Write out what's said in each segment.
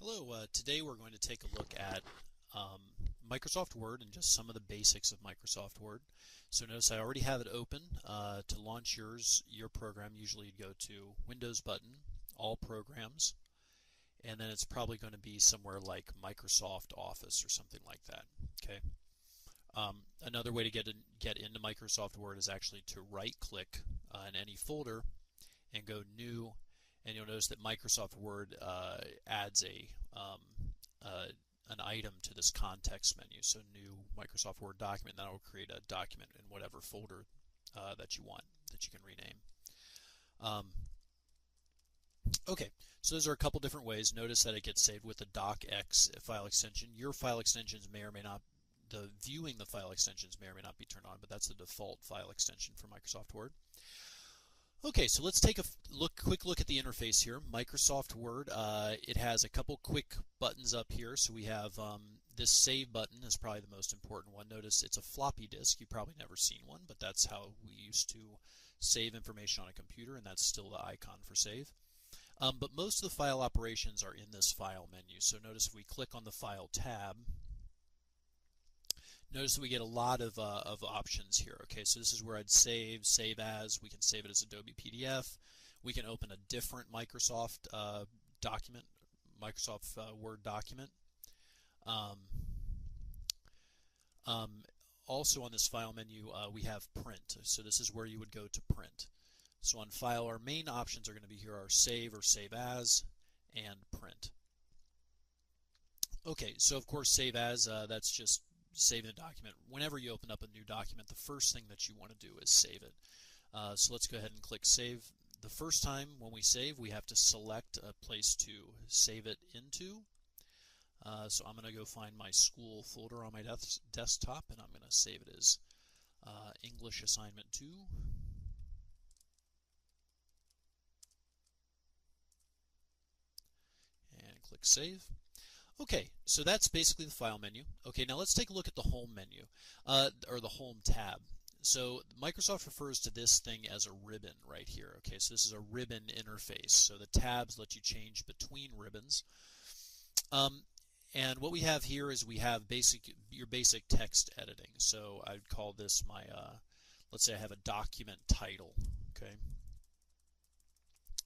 Hello, today we're going to take a look at Microsoft Word and just some of the basics of Microsoft Word. So notice I already have it open. To launch your program, usually you'd go to Windows button, All Programs, and then it's probably going to be somewhere like Microsoft Office or something like that. Okay. Another way to get into Microsoft Word is actually to right-click in any folder and go New, and you'll notice that Microsoft Word adds an item to this context menu. So New Microsoft Word document, that will create a document in whatever folder that you want, that you can rename. Okay, so those are a couple different ways. Notice that it gets saved with the docx file extension. Your file extensions may or may not, viewing the file extensions may or may not be turned on, but that's the default file extension for Microsoft Word. Okay, so let's take a quick look at the interface here. Microsoft Word, it has a couple quick buttons up here. So we have this Save button is probably the most important one. Notice it's a floppy disk. You've probably never seen one, but that's how we used to save information on a computer, and that's still the icon for Save. But most of the file operations are in this File menu. So notice if we click on the File tab, notice that we get a lot of options here. Okay, so this is where I'd save as. We can save it as Adobe PDF. We can open a different Microsoft document, Microsoft Word document. Also on this file menu, we have print. So this is where you would go to print. So on file, our main options are going to be here are save or save as and print. Okay, so of course save as, that's just saving the document. Whenever you open up a new document, the first thing that you want to do is save it. So let's go ahead and click Save. The first time when we save, we have to select a place to save it into. So I'm going to go find my school folder on my desktop, and I'm going to save it as English Assignment 2. And click Save. Okay, so that's basically the file menu. Okay, now let's take a look at the home menu, or the home tab. So Microsoft refers to this thing as a ribbon right here. Okay, so this is a ribbon interface. So the tabs let you change between ribbons. And what we have here is we have your basic text editing. So I'd call this my, let's say I have a document title. Okay.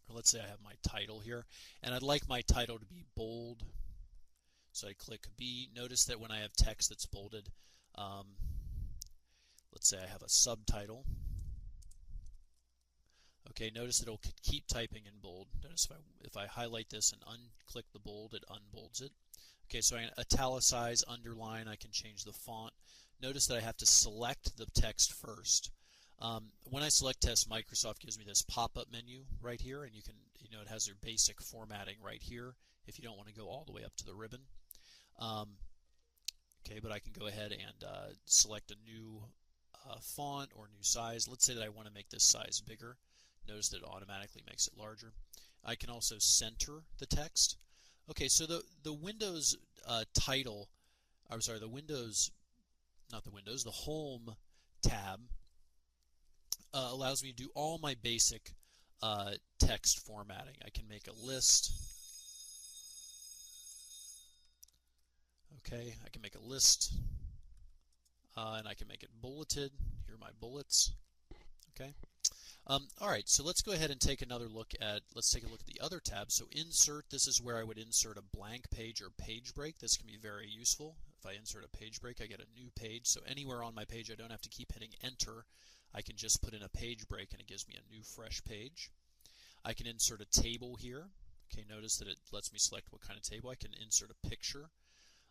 Or let's say I have my title here, and I'd like my title to be bold. So I click B. Notice that when I have text that's bolded, let's say I have a subtitle. Okay, notice that it'll keep typing in bold. Notice if I highlight this and unclick the bold, it unbolds it. Okay, so I can italicize, underline, I can change the font. Notice that I have to select the text first. When I select text, Microsoft gives me this pop-up menu right here, and it has your basic formatting right here if you don't want to go all the way up to the ribbon. Okay, but I can go ahead and select a new font or new size. Let's say that I want to make this size bigger. Notice that it automatically makes it larger. I can also center the text. Okay, so the Windows title, I'm sorry, the Home tab allows me to do all my basic text formatting. I can make a list. Okay, I can make a list, and I can make it bulleted. Here are my bullets. Okay. All right, so let's go ahead and take another look at, let's take a look at the other tabs. So insert, this is where I would insert a blank page or page break. This can be very useful. If I insert a page break, I get a new page. So anywhere on my page, I don't have to keep hitting enter. I can just put in a page break and it gives me a new fresh page. I can insert a table here. Okay, notice that it lets me select what kind of table. I can insert a picture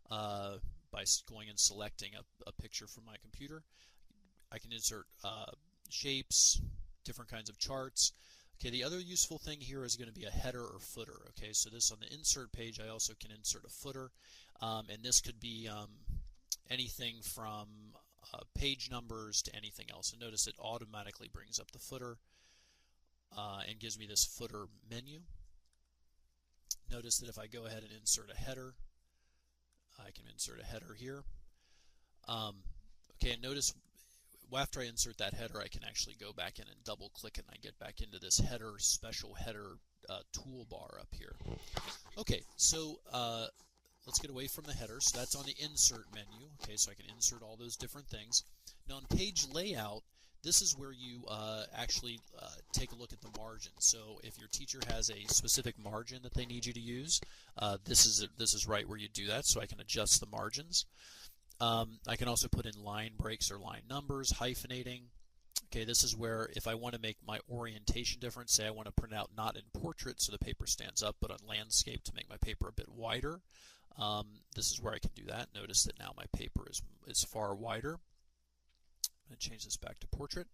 by going and selecting a picture from my computer. I can insert shapes, different kinds of charts. Okay, the other useful thing here is going to be a header or footer. Okay, so this on the insert page, I also can insert a footer, and this could be anything from page numbers to anything else. And notice it automatically brings up the footer and gives me this footer menu. Notice that if I go ahead and insert a header, I can insert a header here. Okay, and notice after I insert that header, I can actually go back in and double click it, and I get back into this special header toolbar up here. Okay, so let's get away from the header. So that's on the insert menu. Okay, so I can insert all those different things. Now on page layout, this is where you actually take a look at the margin. So if your teacher has a specific margin that they need you to use, this is right where you do that. So I can adjust the margins. I can also put in line breaks or line numbers, hyphenating. Okay, this is where if I want to make my orientation different, say I want to print out not in portrait so the paper stands up, but on landscape to make my paper a bit wider, this is where I can do that. Notice that now my paper is far wider. I'm going to change this back to portrait.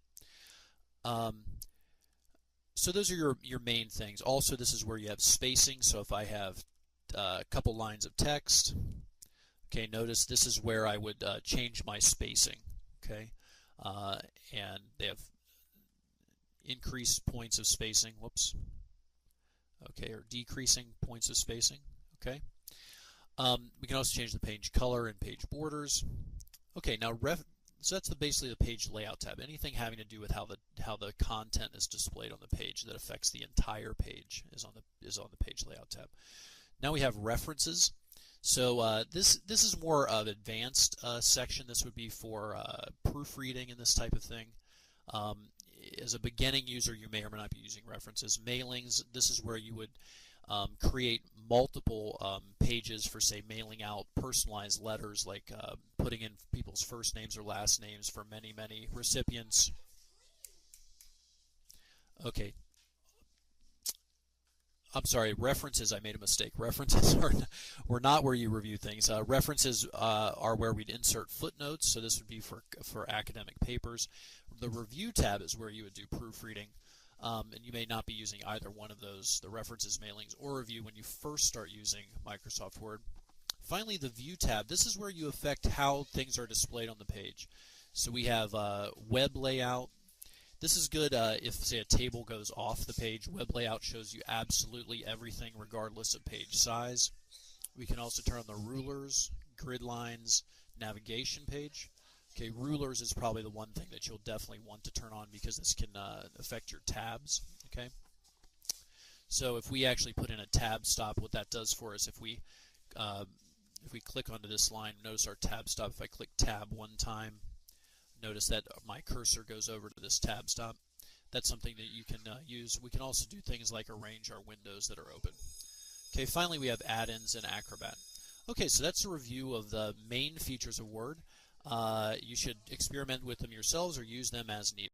So those are your main things. Also, this is where you have spacing. So if I have a couple lines of text, okay, notice this is where I would change my spacing. Okay, and they have increased points of spacing. Whoops. Okay, or decreasing points of spacing. Okay. We can also change the page color and page borders. Okay, now so that's basically the page layout tab. Anything having to do with how the content is displayed on the page that affects the entire page is on the page layout tab. Now we have references. So this is more of advanced section. This would be for proofreading and this type of thing. As a beginning user, you may or may not be using references. Mailings, this is where you would create multiple pages for, say, mailing out personalized letters, like putting in people's first names or last names for many, many recipients. Okay. I'm sorry, references, I made a mistake. References were not where you review things. References are where we'd insert footnotes, so this would be for academic papers. The review tab is where you would do proofreading, and you may not be using either one of those, the references, mailings, or review when you first start using Microsoft Word. Finally, the view tab. This is where you affect how things are displayed on the page. So we have web layout. This is good if, say, a table goes off the page. Web layout shows you absolutely everything regardless of page size. We can also turn on the rulers, grid lines, navigation page. Okay, rulers is probably the one thing that you'll definitely want to turn on because this can affect your tabs. Okay, so if we actually put in a tab stop, what that does for us, if we click onto this line, notice our tab stop. If I click tab one time, notice that my cursor goes over to this tab stop. That's something that you can use. We can also do things like arrange our windows that are open. Okay, finally we have add-ins and Acrobat. Okay, so that's a review of the main features of Word. You should experiment with them yourselves or use them as needed.